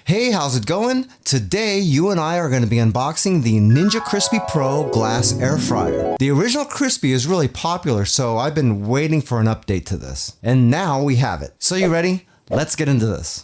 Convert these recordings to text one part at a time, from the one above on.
Hey, how's it going? Today, you and I are going to be unboxing the Ninja Crispi PRO glass air fryer. The original Crispi is really popular, so I've been waiting for an update to this. And now we have it. So you ready? Let's get into this.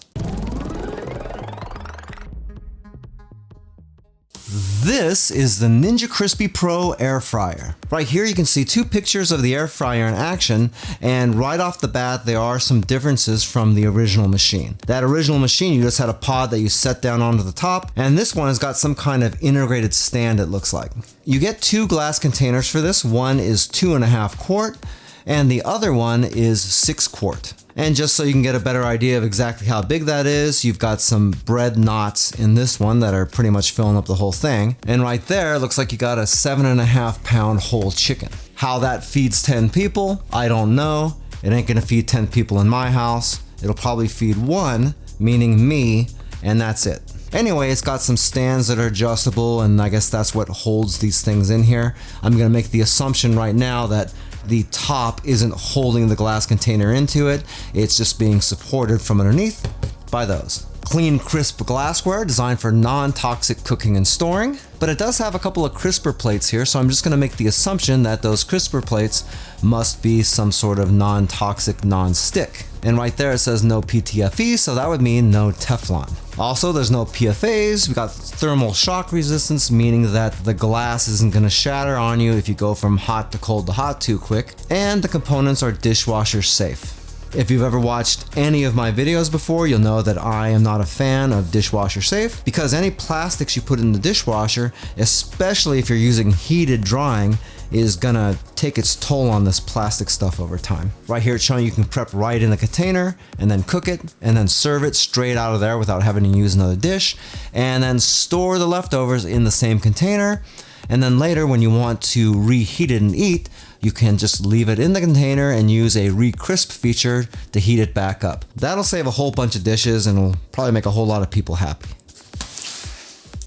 This is the Ninja Crispi PRO air fryer. Right here you can see two pictures of the air fryer in action, and right off the bat there are some differences from the original machine. That original machine, you just had a pod that you set down onto the top, and this one has got some kind of integrated stand, it looks like. You get two glass containers for this. One is 2.5 quart and the other one is 6 quart. And just so you can get a better idea of exactly how big that is, you've got some bread knots in this one that are pretty much filling up the whole thing. And right there, it looks like you got a 7.5 pound whole chicken. How that feeds 10 people, I don't know. It ain't gonna feed 10 people in my house. It'll probably feed one, meaning me, and that's it. Anyway, it's got some stands that are adjustable, and I guess that's what holds these things in here. I'm gonna make the assumption right now that the top isn't holding the glass container into it. It's just being supported from underneath by those. Clean, crisp glassware designed for non-toxic cooking and storing. But it does have a couple of crisper plates here, so I'm just gonna make the assumption that those crisper plates must be some sort of non-toxic, non-stick. And right there it says no PTFE, so that would mean no Teflon. Also, there's no PFAs. We got thermal shock resistance, meaning that the glass isn't gonna shatter on you if you go from hot to cold to hot too quick. And the components are dishwasher safe. If you've ever watched any of my videos before, you'll know that I am not a fan of dishwasher safe, because any plastics you put in the dishwasher, especially if you're using heated drying, is gonna take its toll on this plastic stuff over time. Right here it's showing you can prep right in the container and then cook it and then serve it straight out of there without having to use another dish, and then store the leftovers in the same container. And then later when you want to reheat it and eat, you can just leave it in the container and use a re-crisp feature to heat it back up. That'll save a whole bunch of dishes and will probably make a whole lot of people happy.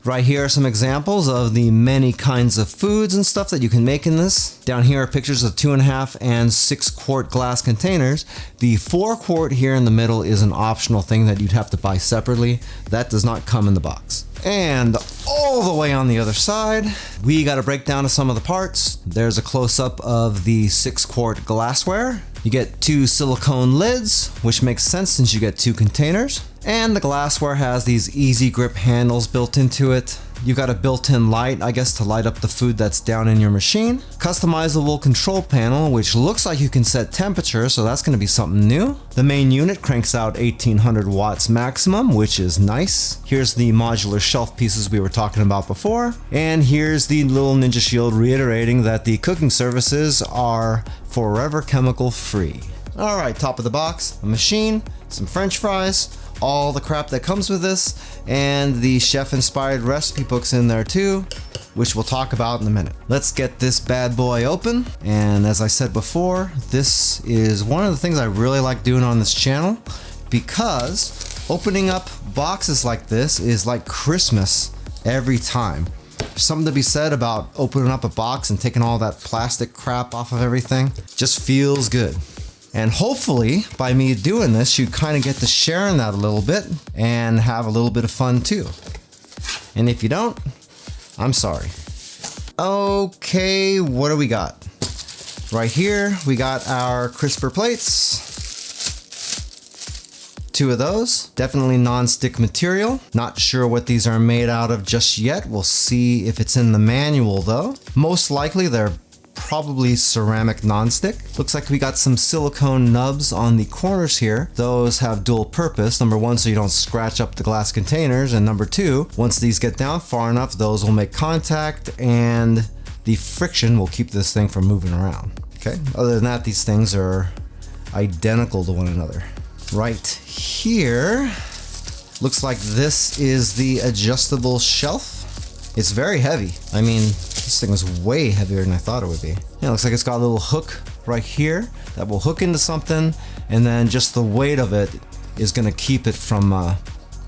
Right here are some examples of the many kinds of foods and stuff that you can make in this. Down here are pictures of 2.5 and 6 quart glass containers. The 4 quart here in the middle is an optional thing that you'd have to buy separately. That does not come in the box. And all the way on the other side, we got a breakdown of some of the parts. There's a close-up of the 6 quart glassware. You get 2 silicone lids, which makes sense since you get 2 containers. And the glassware has these easy grip handles built into it. You've got a built-in light, I guess, to light up the food that's down in your machine. Customizable control panel, which looks like you can set temperature, so that's gonna be something new. The main unit cranks out 1800 watts maximum, which is nice. Here's the modular shelf pieces we were talking about before. And here's the little Ninja Shield reiterating that the cooking services are forever chemical free. All right, top of the box, a machine, some French fries, all the crap that comes with this, and the chef-inspired recipe books in there too, which we'll talk about in a minute. Let's get this bad boy open. And as I said before, this is one of the things I really like doing on this channel, because opening up boxes like this is like Christmas every time. There's something to be said about opening up a box and taking all that plastic crap off of everything. Just feels good. And hopefully, by me doing this, you kind of get to share in that a little bit and have a little bit of fun too. And if you don't, I'm sorry. Okay, what do we got? Right here, we got our crisper plates. 2 of those, definitely non-stick material. Not sure what these are made out of just yet. We'll see if it's in the manual though. Most likely they're probably ceramic non-stick. Looks like we got some silicone nubs on the corners here. Those have dual purpose. Number 1, so you don't scratch up the glass containers, and number 2, once these get down far enough, those will make contact and the friction will keep this thing from moving around. Okay, other than that, these things are identical to one another. Right here, looks like this is the adjustable shelf. It's very heavy. I mean, this thing is way heavier than I thought it would be. Yeah, it looks like it's got a little hook right here that will hook into something, and then just the weight of it is gonna keep it from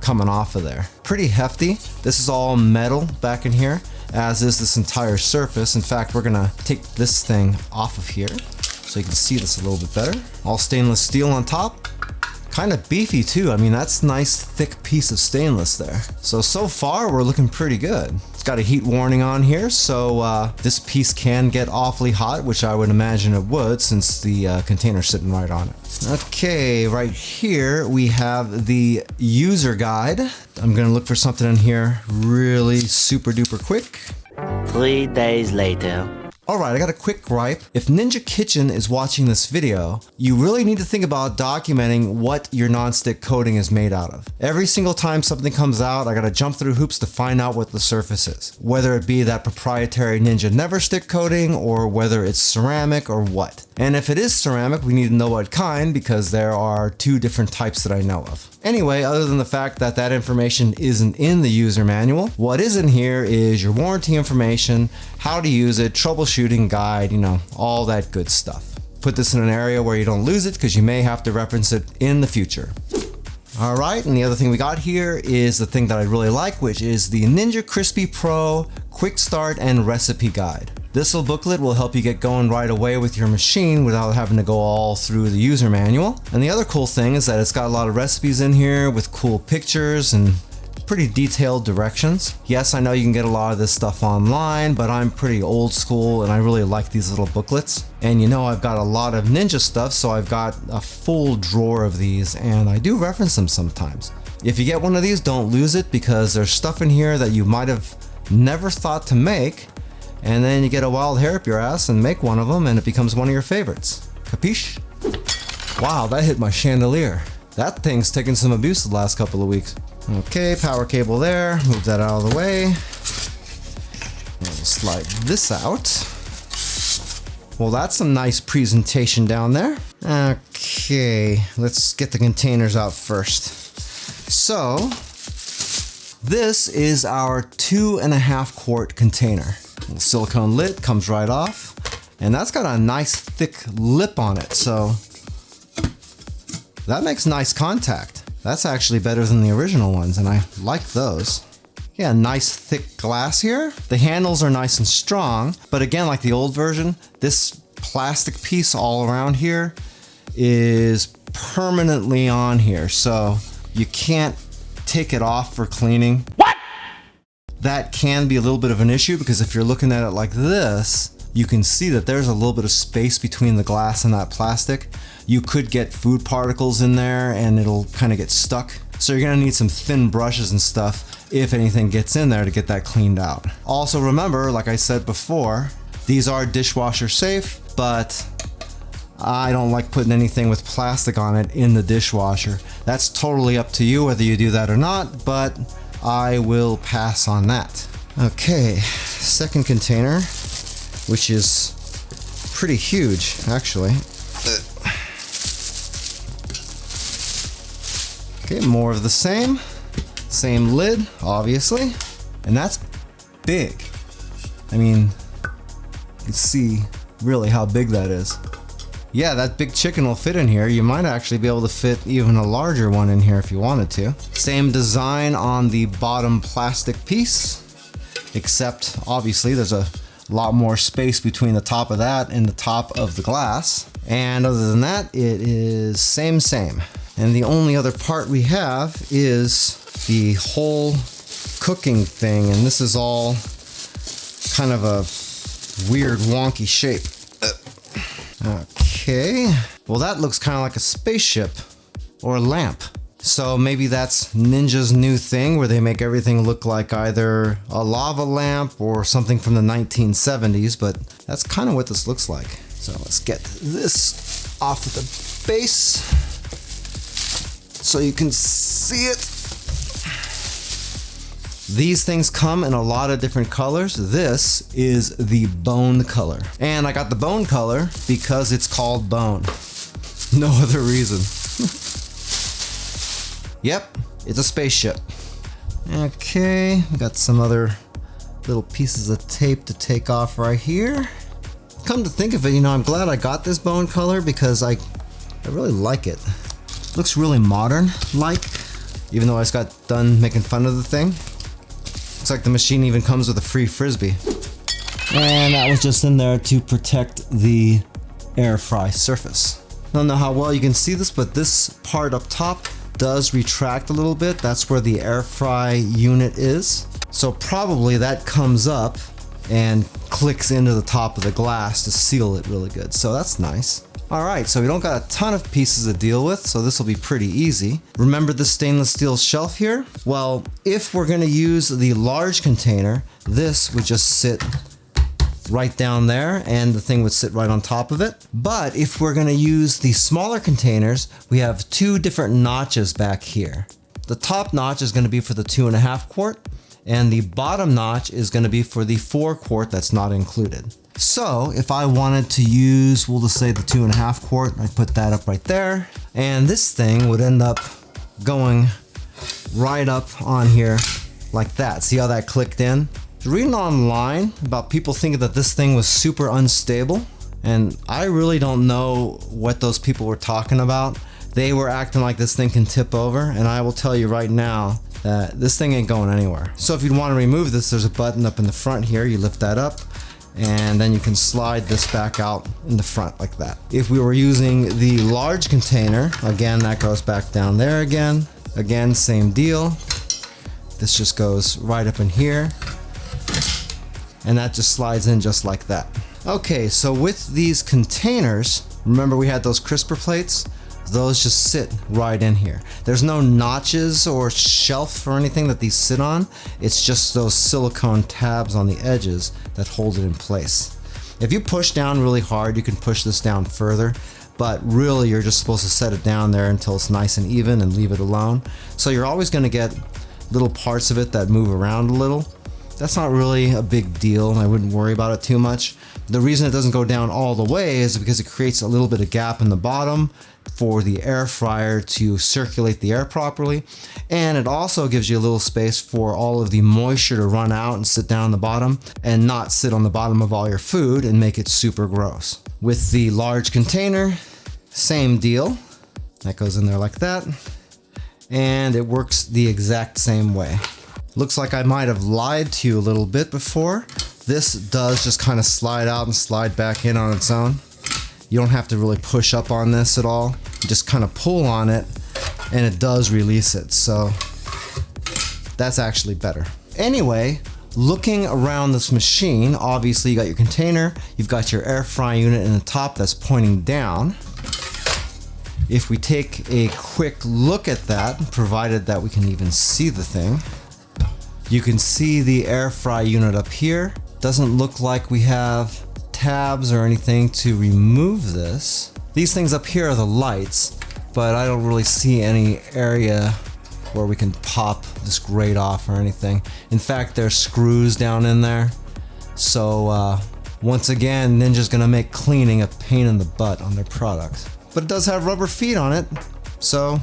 coming off of there. Pretty hefty. This is all metal back in here, as is this entire surface. In fact, we're gonna take this thing off of here so you can see this a little bit better. All stainless steel on top. Kind of beefy too. I mean, that's a nice thick piece of stainless there. So far we're looking pretty good. It's got a heat warning on here, so this piece can get awfully hot, which I would imagine it would since the container's sitting right on it. Okay, right here we have the user guide. I'm gonna look for something in here really super duper quick. 3 days later. Alright, I got a quick gripe. If Ninja Kitchen is watching this video, you really need to think about documenting what your non-stick coating is made out of. Every single time something comes out, I gotta jump through hoops to find out what the surface is. Whether it be that proprietary Ninja Never Stick coating, or whether it's ceramic or what. And if it is ceramic, we need to know what kind, because there are 2 different types that I know of. Anyway, other than the fact that that information isn't in the user manual, what is in here is your warranty information, how to use it, troubleshooting guide, you know, all that good stuff. Put this in an area where you don't lose it because you may have to reference it in the future. All right, and the other thing we got here is the thing that I really like, which is the Ninja Crispi PRO Quick Start and Recipe Guide. This little booklet will help you get going right away with your machine without having to go all through the user manual. And the other cool thing is that it's got a lot of recipes in here with cool pictures and pretty detailed directions. Yes, I know you can get a lot of this stuff online, but I'm pretty old school and I really like these little booklets. And you know, I've got a lot of Ninja stuff, so I've got a full drawer of these and I do reference them sometimes. If you get one of these, don't lose it, because there's stuff in here that you might have never thought to make, and then you get a wild hair up your ass and make one of them and it becomes one of your favorites. Capiche? Wow, that hit my chandelier. That thing's taken some abuse the last couple of weeks. Okay, power cable there. Move that out of the way. And we'll slide this out. Well, that's some nice presentation down there. Okay, let's get the containers out first. So, this is our 2.5 quart container. The silicone lid comes right off, and that's got a nice thick lip on it, so that makes nice contact. That's actually better than the original ones, and I like those. Yeah, nice thick glass here. The handles are nice and strong, but again, like the old version, this plastic piece all around here is permanently on here, so you can't take it off for cleaning. What? That can be a little bit of an issue, because if you're looking at it like this, you can see that there's a little bit of space between the glass and that plastic. You could get food particles in there and it'll kind of get stuck. So you're gonna need some thin brushes and stuff if anything gets in there to get that cleaned out. Also remember, like I said before, these are dishwasher safe, but I don't like putting anything with plastic on it in the dishwasher. That's totally up to you whether you do that or not, but I will pass on that. Okay, second container, which is pretty huge, actually. Okay, more of the same. Same lid, obviously. And that's big. I mean, you can see really how big that is. Yeah, that big chicken will fit in here. You might actually be able to fit even a larger one in here if you wanted to. Same design on the bottom plastic piece, except obviously there's a lot more space between the top of that and the top of the glass. And other than that, it is same. And the only other part we have is the whole cooking thing, and this is all kind of a weird wonky shape. Okay, well that looks kind of like a spaceship or a lamp. So maybe that's Ninja's new thing where they make everything look like either a lava lamp or something from the 1970s, but that's kind of what this looks like. So let's get this off of the base so you can see it. These things come in a lot of different colors. This is the bone color. And I got the bone color because it's called bone. No other reason. Yep, it's a spaceship. Okay, we got some other little pieces of tape to take off right here. Come to think of it, you know, I'm glad I got this bone color because I really like it. Looks really modern-like, even though I just got done making fun of the thing. Looks like the machine even comes with a free frisbee. And that was just in there to protect the air fry surface. Don't know how well you can see this, but this part up top does retract a little bit. That's where the air fry unit is. So probably that comes up and clicks into the top of the glass to seal it really good. So that's nice. All right, so we don't got a ton of pieces to deal with, so this will be pretty easy. Remember the stainless steel shelf here? Well, if we're gonna use the large container, this would just sit right down there and the thing would sit right on top of it. But if we're gonna use the smaller containers, we have two different notches back here. The top notch is gonna be for the 2.5 quart, and the bottom notch is gonna be for the 4 quart that's not included. So if I wanted to use, we'll just say the 2.5 quart, I put that up right there, and this thing would end up going right up on here like that. See how that clicked in? Reading online about people thinking that this thing was super unstable, and I really don't know what those people were talking about. They were acting like this thing can tip over, and I will tell you right now that this thing ain't going anywhere. So if you'd want to remove this, there's a button up in the front here. You lift that up, and then you can slide this back out in the front like that. If we were using the large container, again, that goes back down there again. Again, same deal. This just goes right up in here, and that just slides in just like that. Okay, so with these containers, remember we had those crisper plates? Those just sit right in here. There's no notches or shelf or anything that these sit on. It's just those silicone tabs on the edges that hold it in place. If you push down really hard, you can push this down further, but really you're just supposed to set it down there until it's nice and even and leave it alone. So you're always gonna get little parts of it that move around a little. That's not really a big deal. I wouldn't worry about it too much. The reason it doesn't go down all the way is because it creates a little bit of gap in the bottom for the air fryer to circulate the air properly. And it also gives you a little space for all of the moisture to run out and sit down on the bottom and not sit on the bottom of all your food and make it super gross. With the large container, same deal. That goes in there like that. And it works the exact same way. Looks like I might have lied to you a little bit before. This does just kind of slide out and slide back in on its own. You don't have to really push up on this at all. You just kind of pull on it and it does release it. So that's actually better. Anyway, looking around this machine, obviously you got your container, you've got your air fry unit in the top that's pointing down. If we take a quick look at that, provided that we can even see the thing, you can see the air fry unit up here. Doesn't look like we have tabs or anything to remove this. These things up here are the lights, but I don't really see any area where we can pop this grate off or anything. In fact, there's screws down in there. So once again, Ninja's gonna make cleaning a pain in the butt on their product. But it does have rubber feet on it, so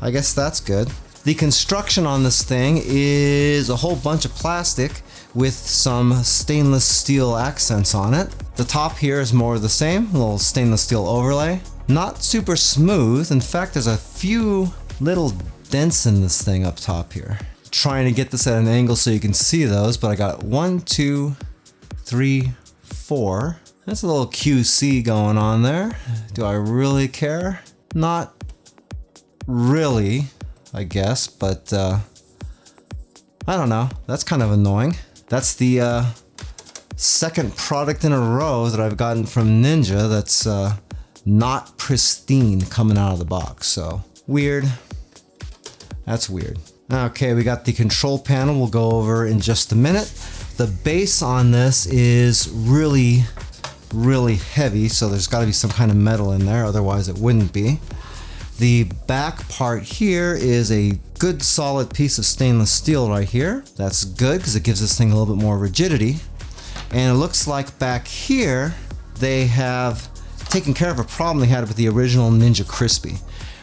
I guess that's good. The construction on this thing is a whole bunch of plastic with some stainless steel accents on it. The top here is more of the same, a little stainless steel overlay. Not super smooth. In fact, there's a few little dents in this thing up top here. Trying to get this at an angle so you can see those, but I got 1, 2, 3, 4. That's a little QC going on there. Do I really care? Not really, I guess, but I don't know. That's kind of annoying. That's the second product in a row that I've gotten from Ninja that's not pristine coming out of the box. So weird. That's weird. Okay, we got the control panel we'll go over in just a minute. The base on this is really heavy, so there's got to be some kind of metal in there, otherwise it wouldn't be. The back part here is a good solid piece of stainless steel right here. That's good because it gives this thing a little bit more rigidity. And it looks like back here they have taken care of a problem they had with the original Ninja Crispi.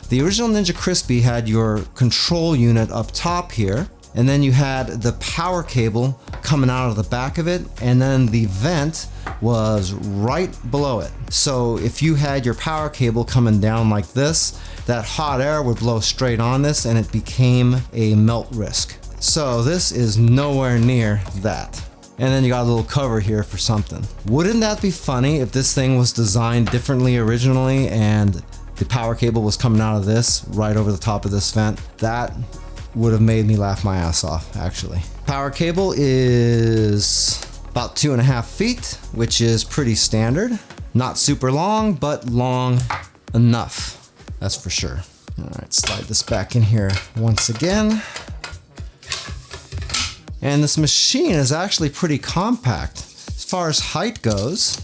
The original Ninja Crispi had your control unit up top here, and then you had the power cable coming out of the back of it, and then the vent was right below it. So if you had your power cable coming down like this, that hot air would blow straight on this and it became a melt risk. So this is nowhere near that. And then you got a little cover here for something. Wouldn't that be funny if this thing was designed differently originally and the power cable was coming out of this right over the top of this vent, that would have made me laugh my ass off, actually. Power cable is about 2.5 feet, which is pretty standard. Not super long, but long enough, that's for sure. All right, slide this back in here once again. And this machine is actually pretty compact. As far as height goes,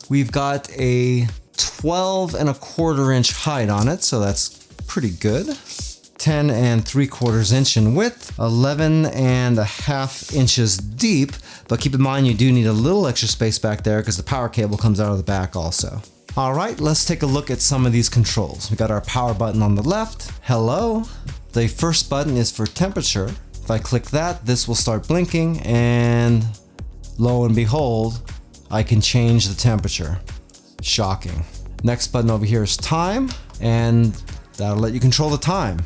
we've got a 12.25 inch height on it, so that's pretty good. 10.75 inch in width, 11.5 inches deep, but keep in mind you do need a little extra space back there because the power cable comes out of the back also. All right, let's take a look at some of these controls. We got our power button on the left. Hello. The first button is for temperature. If I click that, this will start blinking, and lo and behold, I can change the temperature. Shocking. Next button over here is time, and that'll let you control the time.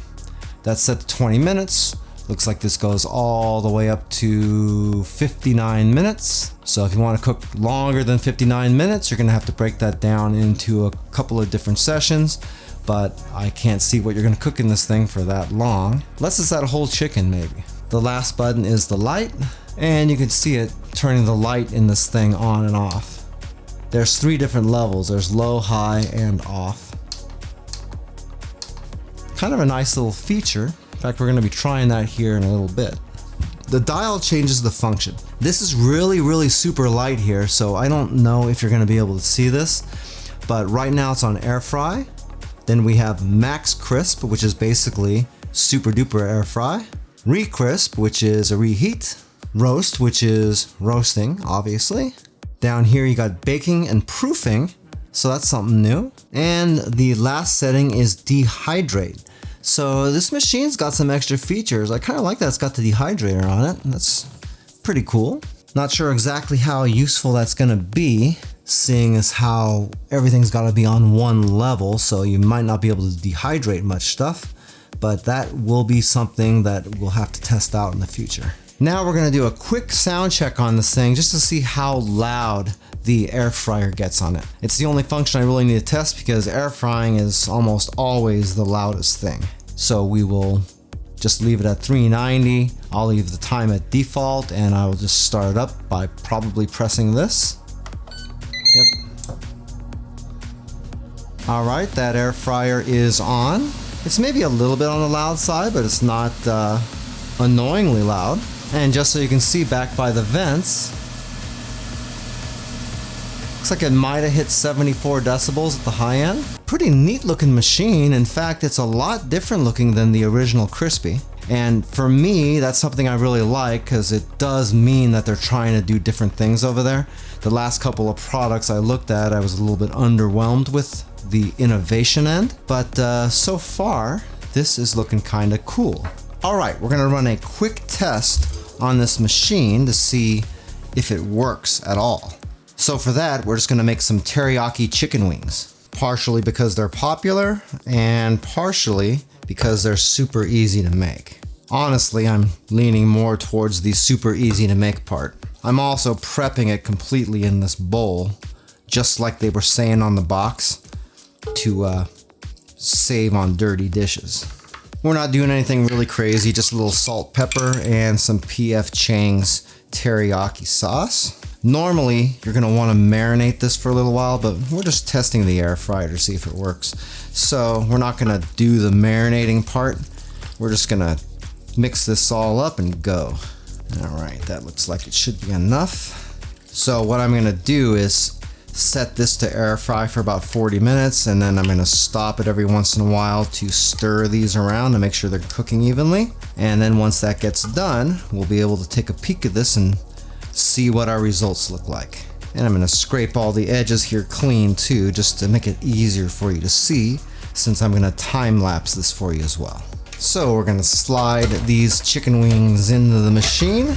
That's set to 20 minutes. Looks like this goes all the way up to 59 minutes. So if you want to cook longer than 59 minutes, you're gonna have to break that down into a couple of different sessions, but I can't see what you're gonna cook in this thing for that long. Unless it's that whole chicken, maybe. The last button is the light, and you can see it turning the light in this thing on and off. There's 3 different levels. There's low, high, and off. Kind of a nice little feature. In fact, we're gonna be trying that here in a little bit. The dial changes the function. This is really super light here, so I don't know if you're gonna be able to see this, but right now it's on air fry. Then we have max crisp, which is basically super duper air fry. Re-crisp, which is a reheat. Roast, which is roasting, obviously. Down here you got baking and proofing, so that's something new. And the last setting is dehydrate. So this machine's got some extra features. I kind of like that it's got the dehydrator on it. That's pretty cool. Not sure exactly how useful that's gonna be, seeing as how everything's gotta be on one level, so you might not be able to dehydrate much stuff, but that will be something that we'll have to test out in the future. Now we're gonna do a quick sound check on this thing just to see how loud the air fryer gets on it. It's the only function I really need to test because air frying is almost always the loudest thing. So we will just leave it at 390. I'll leave the time at default, and I will just start it up by probably pressing this. Yep. All right, that air fryer is on. It's maybe a little bit on the loud side, but it's not annoyingly loud. And just so you can see back by the vents, looks like it might have hit 74 decibels at the high end. Pretty neat looking machine. In fact, it's a lot different looking than the original Crispi. And for me, that's something I really like because it does mean that they're trying to do different things over there. The last couple of products I looked at, I was a little bit underwhelmed with the innovation end, but so far, this is looking kind of cool. All right, we're gonna run a quick test on this machine to see if it works at all. So for that, we're just gonna make some teriyaki chicken wings, partially because they're popular and partially because they're super easy to make. Honestly, I'm leaning more towards the super easy to make part. I'm also prepping it completely in this bowl, just like they were saying on the box, to save on dirty dishes. We're not doing anything really crazy, just a little salt, pepper, and some P.F. Chang's teriyaki sauce. Normally, you're gonna wanna marinate this for a little while, but we're just testing the air fryer to see if it works. So we're not gonna do the marinating part. We're just gonna mix this all up and go. All right, that looks like it should be enough. So what I'm gonna do is set this to air fry for about 40 minutes, and then I'm gonna stop it every once in a while to stir these around to make sure they're cooking evenly. And then once that gets done, we'll be able to take a peek at this and see what our results look like. And I'm gonna scrape all the edges here clean too, just to make it easier for you to see, since I'm gonna time lapse this for you as well. So we're gonna slide these chicken wings into the machine.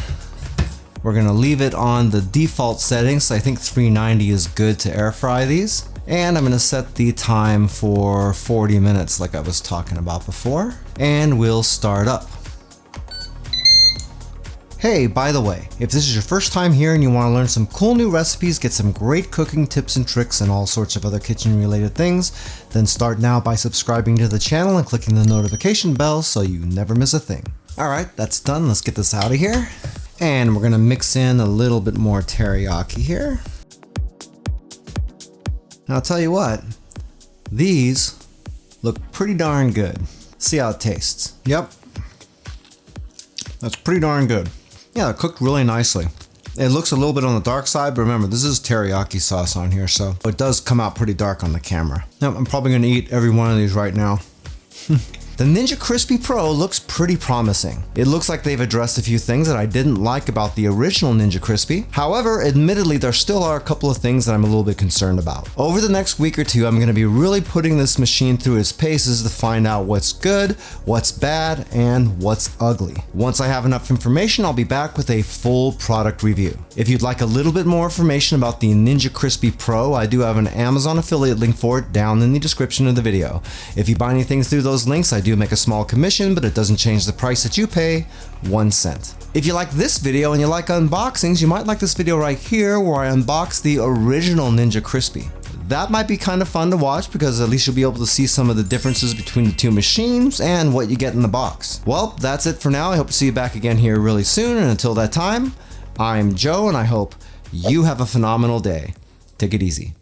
We're gonna leave it on the default settings. I think 390 is good to air fry these. And I'm gonna set the time for 40 minutes like I was talking about before. And we'll start up. Hey, by the way, if this is your first time here and you want to learn some cool new recipes, get some great cooking tips and tricks and all sorts of other kitchen related things, then start now by subscribing to the channel and clicking the notification bell so you never miss a thing. Alright, that's done. Let's get this out of here. And we're gonna mix in a little bit more teriyaki here. Now I'll tell you what, these look pretty darn good. See how it tastes. Yep, that's pretty darn good. Yeah, they're cooked really nicely. It looks a little bit on the dark side, but remember, this is teriyaki sauce on here, so it does come out pretty dark on the camera. Now, I'm probably gonna eat every one of these right now. The Ninja Crispi PRO looks pretty promising. It looks like they've addressed a few things that I didn't like about the original Ninja Crispi. However, admittedly, there still are a couple of things that I'm a little bit concerned about. Over the next week or two, I'm going to be really putting this machine through its paces to find out what's good, what's bad, and what's ugly. Once I have enough information, I'll be back with a full product review. If you'd like a little bit more information about the Ninja Crispi PRO, I do have an Amazon affiliate link for it down in the description of the video. If you buy anything through those links, I do make a small commission, but it doesn't change the price that you pay, 1 cent. If you like this video and you like unboxings, you might like this video right here where I unbox the original Ninja Crispi. That might be kind of fun to watch because at least you'll be able to see some of the differences between the two machines and what you get in the box. Well, that's it for now. I hope to see you back again here really soon, and until that time, I'm Joe and I hope you have a phenomenal day. Take it easy.